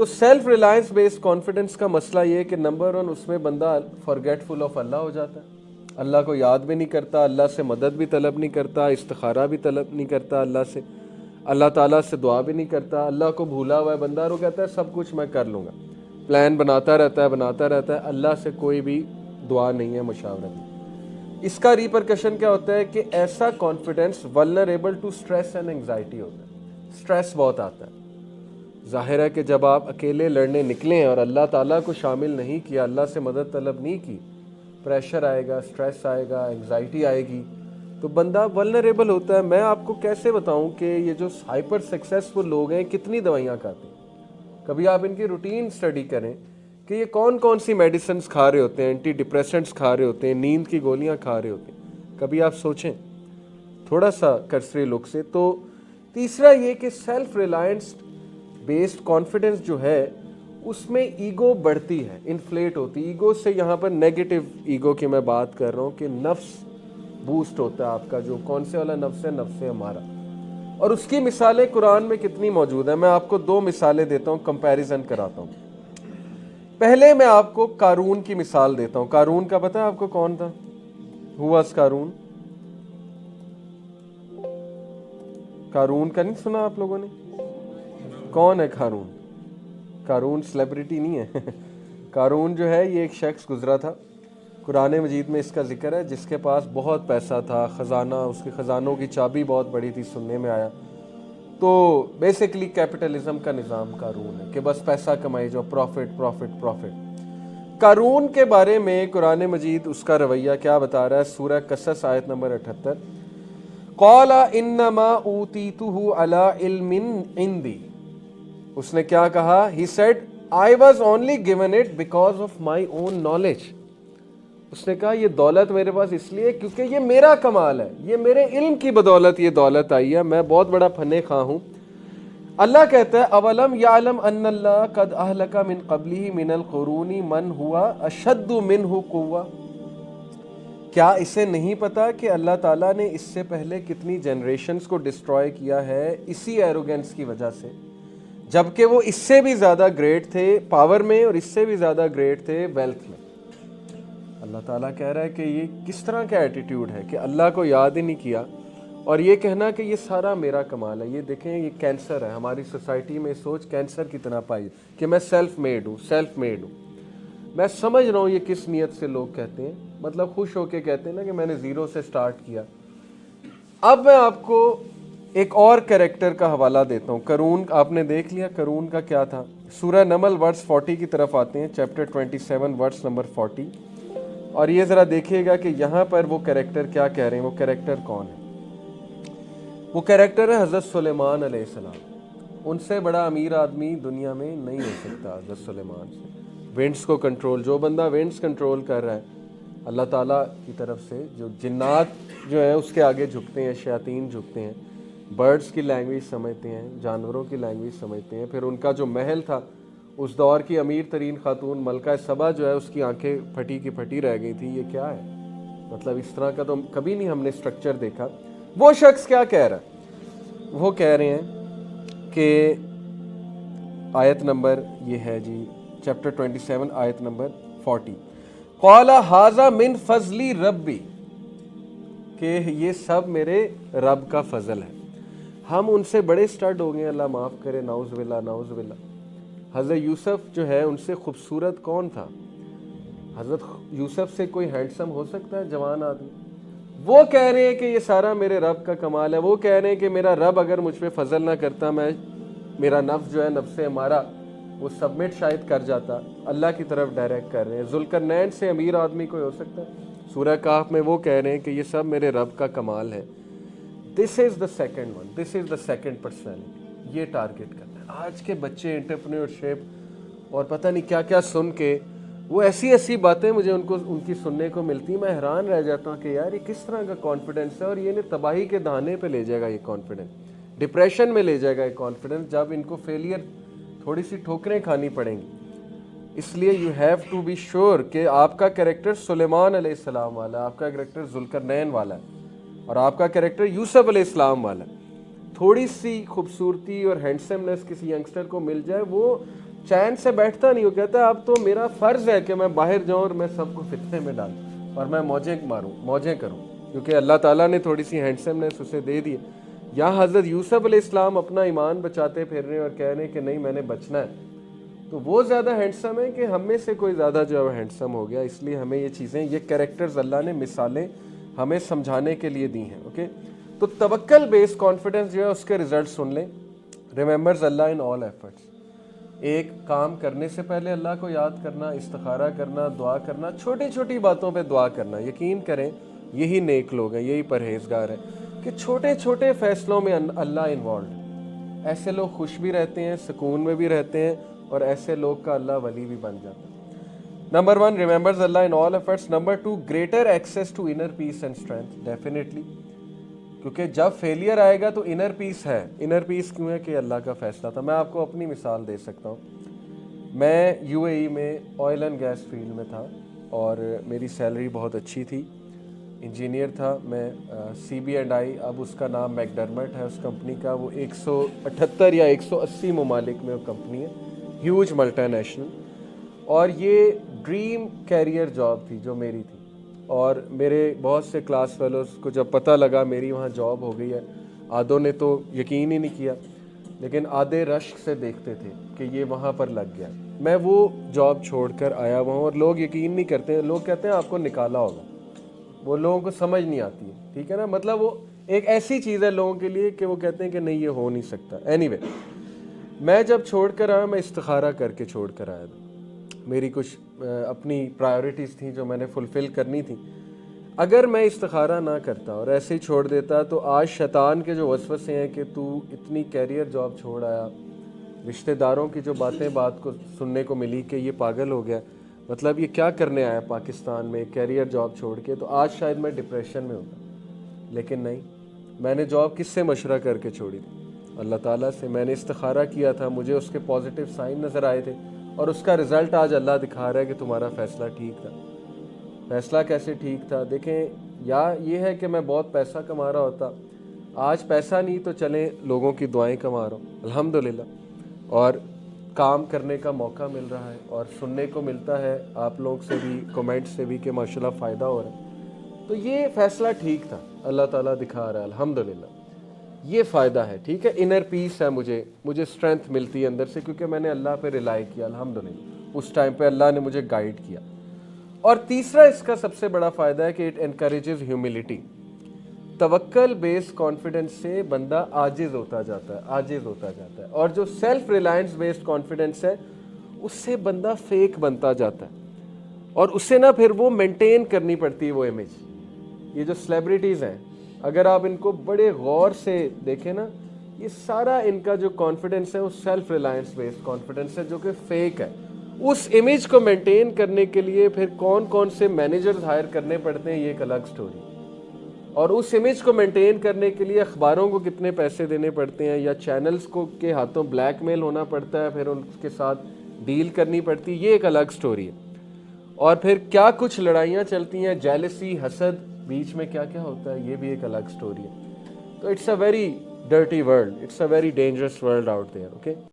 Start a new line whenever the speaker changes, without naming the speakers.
تو self Reliance based confidence کا مسئلہ یہ ہے کہ نمبر 1 اس میں بندہ فارگیٹفل آف اللہ ہو جاتا ہے، اللہ کو یاد بھی نہیں کرتا، اللہ سے مدد بھی طلب نہیں کرتا، استخارہ بھی طلب نہیں کرتا اللہ سے، اللہ تعالیٰ سے دعا بھی نہیں کرتا، اللہ کو بھولا ہوا ہے بندہ، اور وہ کہتا ہے سب کچھ میں کر لوں گا، پلان بناتا رہتا ہے، اللہ سے کوئی بھی دعا نہیں ہے، مشاورت نہیں۔ اس کا ریپرکشن کیا ہوتا ہے کہ ایسا confidence vulnerable to stress and anxiety ہوتا ہے، اسٹریس بہت آتا ہے۔ ظاہر ہے کہ جب آپ اکیلے لڑنے نکلے ہیں اور اللہ تعالیٰ کو شامل نہیں کیا، اللہ سے مدد طلب نہیں کی، پریشر آئے گا، اسٹریس آئے گا، انگزائٹی آئے گی، تو بندہ ولنریبل ہوتا ہے۔ میں آپ کو کیسے بتاؤں کہ یہ جو ہائپر سکسیسفل لوگ ہیں کتنی دوائیاں کھاتے ہیں؟ کبھی آپ ان کی روٹین سٹڈی کریں کہ یہ کون سی میڈیسنز کھا رہے ہوتے ہیں، اینٹی ڈپریسنٹس کھا رہے ہوتے ہیں، نیند کی گولیاں کھا رہے ہوتے ہیں، کبھی آپ سوچیں تھوڑا سا کرسری لک سے۔ تو تیسرا یہ کہ سیلف ریلائنس بیسڈ کانفیڈنس جو ہے اس میں ایگو بڑھتی ہے، انفلیٹ ہوتی ہے۔ ایگو سے یہاں پر نیگیٹو ایگو کی میں بات کر رہا ہوں کہ نفس بوسٹ ہوتا ہے آپ کا، جو کون سے والا نفس ہے؟ نفس ہمارا۔ اور اس کی مثالیں قرآن میں کتنی موجود ہیں، میں آپ کو 2 مثالیں دیتا ہوں، کمپیریزن کراتا ہوں۔ پہلے میں آپ کو قارون کی مثال دیتا ہوں۔ قارون کا پتہ ہے آپ کو کون تھا؟ ہو واز قارون؟ قارون کا نہیں سنا آپ لوگوں نے؟ کون ہے قارون؟ قارون سیلیبریٹی نہیں ہے قارون جو ہے یہ ایک شخص گزرا تھا، قرآن مجید میں اس کا ذکر ہے، جس کے پاس بہت پیسہ تھا، خزانہ، اس کے خزانوں کی چابی بہت بڑی تھی، سننے میں آیا۔ تو بیسیکلی کیپٹلزم کا نظام قارون ہے کہ بس پیسہ کمائی جو، پروفٹ پروفٹ پروفٹ۔ قارون کے بارے میں قرآن مجید اس کا رویہ کیا بتا رہا ہے؟ سورہ قصص آیت نمبر 78، قال انما اوتیتہ علی علم عندی، اس نے کیا کہا؟ He said I was only given it because of my own knowledge۔ اس نے کہا یہ دولت میرے پاس اس لیے کیونکہ یہ میرا کمال ہے، یہ میرے علم کی بدولت یہ دولت آئی ہے، میں بہت بڑا فنے خواہ ہوں۔ اللہ کہتا ہے اولم یعلم ان اللہ قد اہلک من قبلہ من القرون من ہوا اشد منہ قوہ، کیا اسے نہیں پتا کہ اللہ تعالیٰ نے اس سے پہلے کتنی جنریشنز کو ڈسٹروائے کیا ہے اسی ایروگنس کی وجہ سے، جبکہ وہ اس سے بھی زیادہ گریٹ تھے پاور میں اور اس سے بھی زیادہ گریٹ تھے ویلتھ میں۔ اللہ تعالیٰ کہہ رہا ہے کہ یہ کس طرح کا ایٹیٹیوڈ ہے کہ اللہ کو یاد ہی نہیں کیا اور یہ کہنا کہ یہ سارا میرا کمال ہے۔ یہ دیکھیں یہ کینسر ہے ہماری سوسائٹی میں، سوچ کینسر کی طرح پائی کہ میں سیلف میڈ ہوں۔ میں سمجھ رہا ہوں یہ کس نیت سے لوگ کہتے ہیں، مطلب خوش ہو کے کہتے ہیں نا کہ میں نے زیرو سے سٹارٹ کیا۔ اب میں آپ کو ایک اور کریکٹر کا حوالہ دیتا ہوں۔ قارون آپ نے دیکھ لیا قارون کا کیا تھا۔ سورہ نمل ورس 40 کی طرف آتے ہیں، چیپٹر 27 ورس نمبر 40، اور یہ ذرا دیکھیے گا کہ یہاں پر وہ کریکٹر کیا کہہ رہے ہیں۔ وہ کریکٹر کون ہے؟ وہ کریکٹر ہے حضرت سلیمان علیہ السلام۔ ان سے بڑا امیر آدمی دنیا میں نہیں ہو سکتا حضرت سلیمان سے۔ ونڈس کو کنٹرول، جو بندہ ونڈس کنٹرول کر رہا ہے اللہ تعالیٰ کی طرف سے، جو جنات جو ہیں اس کے آگے جھکتے ہیں، شیاطین جھکتے ہیں، برڈز کی لینگویج سمجھتے ہیں، جانوروں کی لینگویج سمجھتے ہیں۔ پھر ان کا جو محل تھا، اس دور کی امیر ترین خاتون ملکہ سبا جو ہے اس کی آنکھیں پھٹی کی پھٹی رہ گئی تھی۔ یہ کیا ہے؟ مطلب اس طرح کا تو کبھی نہیں ہم نے سٹرکچر دیکھا۔ وہ شخص کیا کہہ رہا ہے؟ وہ کہہ رہے ہیں کہ آیت نمبر یہ ہے جی چیپٹر 27 آیت نمبر 40، قال ھذا من فضل ربی، کہ یہ سب میرے رب کا فضل ہے۔ ہم ان سے بڑے سٹڈ ہو گئے، اللہ معاف کرے، نعوذ باللہ نعوذ باللہ۔ حضرت یوسف جو ہے ان سے خوبصورت کون تھا؟ حضرت یوسف سے کوئی ہینڈسم ہو سکتا ہے جوان آدمی؟ وہ کہہ رہے ہیں کہ یہ سارا میرے رب کا کمال ہے۔ وہ کہہ رہے ہیں کہ میرا رب اگر مجھ پہ فضل نہ کرتا، میرا نفس جو ہے نفس ہمارا وہ سبمٹ شاید کر جاتا، اللہ کی طرف ڈائریکٹ کر رہے ہیں۔ ذوالقرنین سے امیر آدمی کوئی ہو سکتا ہے؟ سورہ کہف میں وہ کہہ رہے ہیں کہ یہ سب میرے رب کا کمال ہے۔ This is the second one, this is the second personality. یہ ٹارگٹ کرنا ہے آج کے بچے، انٹرپرینیورشپ اور پتہ نہیں کیا کیا سن کے، وہ ایسی باتیں مجھے ان کی سننے کو ملتی، میں حیران رہ جاتا ہوں کہ یار یہ کس طرح کا کانفیڈنس ہے، اور یہ انہیں تباہی کے دہانے پہ لے جائے گا، یہ کانفیڈنس ڈپریشن میں لے جائے گا یہ کانفیڈنس، جب ان کو فیلئر تھوڑی سی ٹھوکریں کھانی پڑیں گی۔ اس لیے you have to be sure کہ آپ کا کریکٹر سلیمان علیہ السلام والا ہے، آپ کا کریکٹر ذوالقرنین والا ہے، اور آپ کا کریکٹر یوسف علیہ السلام والا ہے۔ تھوڑی سی خوبصورتی اور ہینڈسمنس کسی ینگسٹر کو مل جائے، وہ چین سے بیٹھتا نہیں. وہ کہتا ہے اب تو میرا فرض ہے کہ میں باہر جاؤں اور میں سب کو فتنے میں ڈالوں اور میں موجیں کروں, کیونکہ اللہ تعالیٰ نے تھوڑی سی ہینڈسمنس اسے دے دی. یہاں حضرت یوسف علیہ السلام اپنا ایمان بچاتے پھر رہے ہیں اور کہہ رہے ہیں کہ نہیں میں نے بچنا ہے, تو وہ زیادہ ہینڈسم ہے کہ ہم میں سے کوئی زیادہ جو ہے ہینڈسم ہو گیا. اس لیے ہمیں یہ چیزیں, یہ کریکٹرز اللہ نے مثالیں ہمیں سمجھانے کے لیے دی ہیں. اوکے, تو توکل بیس کانفیڈنس جو ہے اس کے رزلٹ سن لیں. ریممبرز اللہ ان آل ایفرٹس. ایک کام کرنے سے پہلے اللہ کو یاد کرنا, استخارہ کرنا, دعا کرنا, چھوٹی چھوٹی باتوں پہ دعا کرنا. یقین کریں یہی نیک لوگ ہیں, یہی پرہیزگار ہیں کہ چھوٹے چھوٹے فیصلوں میں اللہ انوالوڈ. ایسے لوگ خوش بھی رہتے ہیں, سکون میں بھی رہتے ہیں, اور ایسے لوگ کا اللہ ولی بھی بن جاتا ہے. Number 1 remembers Allah in all efforts. Number 2 greater access to inner peace and strength. Definitely, کیونکہ جب فیلئر آئے گا تو انر پیس ہے. انر پیس کیوں ہے کہ اللہ کا فیصلہ تھا. میں آپ کو اپنی مثال دے سکتا ہوں. میں UAE میں آئل اینڈ گیس فیلڈ میں تھا اور میری سیلری بہت اچھی تھی. انجینئر تھا میں. CB&I, اب اس کا نام میکڈرمٹ ہے اس کمپنی کا. وہ 178 یا 180 ممالک میں وہ کمپنی ہے, ہیوج ملٹی نیشنل. اور یہ ڈریم کیریئر جاب تھی جو میری تھی. اور میرے بہت سے کلاس فیلوز کو جب پتہ لگا میری وہاں جاب ہو گئی ہے, آدھوں نے تو یقین ہی نہیں کیا, لیکن آدھے رشک سے دیکھتے تھے کہ یہ وہاں پر لگ گیا. میں وہ جاب چھوڑ کر آیا وہاں, اور لوگ یقین نہیں کرتے. لوگ کہتے ہیں آپ کو نکالا ہوگا. وہ لوگوں کو سمجھ نہیں آتی ہے, ٹھیک ہے نا. مطلب وہ ایک ایسی چیز ہے لوگوں کے لیے کہ وہ کہتے ہیں کہ نہیں یہ ہو نہیں سکتا. اینی وے, میں جب چھوڑ کر آیا, میں استخارہ کر کے چھوڑ کر آیا تھا. میری کچھ اپنی پرائیورٹیز تھیں جو میں نے فلفل کرنی تھیں. اگر میں استخارہ نہ کرتا اور ایسے ہی چھوڑ دیتا تو آج شیطان کے جو وسوسے ہیں کہ تو اتنی کیریئر جاب چھوڑ آیا, رشتہ داروں کی جو بات کو سننے کو ملی کہ یہ پاگل ہو گیا, مطلب یہ کیا کرنے آیا پاکستان میں کیریئر جاب چھوڑ کے, تو آج شاید میں ڈپریشن میں ہوتا. لیکن نہیں, میں نے جاب کس سے مشورہ کر کے چھوڑی تھی؟ اللہ تعالیٰ سے. میں نے استخارہ کیا تھا, مجھے اس کے پازیٹیو سائن نظر آئے تھے, اور اس کا رزلٹ آج اللہ دکھا رہا ہے کہ تمہارا فیصلہ ٹھیک تھا. فیصلہ کیسے ٹھیک تھا دیکھیں. یا یہ ہے کہ میں بہت پیسہ کما رہا ہوتا, آج پیسہ نہیں تو چلیں لوگوں کی دعائیں کما رہا ہوں الحمدللہ, اور کام کرنے کا موقع مل رہا ہے, اور سننے کو ملتا ہے آپ لوگ سے بھی, کمنٹ سے بھی کہ ماشاءاللہ فائدہ ہو رہا ہے. تو یہ فیصلہ ٹھیک تھا, اللہ تعالیٰ دکھا رہا ہے الحمدللہ. یہ فائدہ ہے, ٹھیک ہے. انر پیس ہے, مجھے اسٹرینتھ ملتی ہے اندر سے, کیونکہ میں نے اللہ پہ ریلائی کیا الحمدللہ. اس ٹائم پہ اللہ نے مجھے گائیڈ کیا. اور تیسرا اس کا سب سے بڑا فائدہ ہے کہ اٹ انکریجز ہیوملٹی. توکل بیس کانفیڈنس سے بندہ عاجز ہوتا جاتا ہے, اور جو سیلف ریلائنس بیسڈ کانفیڈنس ہے اس سے بندہ فیک بنتا جاتا ہے, اور اسے نا پھر وہ مینٹین کرنی پڑتی ہے وہ امیج. یہ جو سیلیبریٹیز ہیں, اگر آپ ان کو بڑے غور سے دیکھیں نا, یہ سارا ان کا جو کانفیڈنس ہے وہ سیلف ریلائنس بیسڈ کانفیڈنس ہے جو کہ فیک ہے. اس امیج کو مینٹین کرنے کے لیے پھر کون سے مینیجرز ہائر کرنے پڑتے ہیں, یہ ایک الگ سٹوری. اور اس امیج کو مینٹین کرنے کے لیے اخباروں کو کتنے پیسے دینے پڑتے ہیں, یا چینلز کو کے ہاتھوں بلیک میل ہونا پڑتا ہے, پھر ان کے ساتھ ڈیل کرنی پڑتی, یہ ایک الگ سٹوری ہے. اور پھر کیا کچھ لڑائیاں چلتی ہیں, جیلسی, حسد, بیچ میں کیا کیا ہوتا ہے, یہ بھی ایک الگ سٹوری ہے. تو it's a very dirty world, it's a very dangerous world out there. Okay.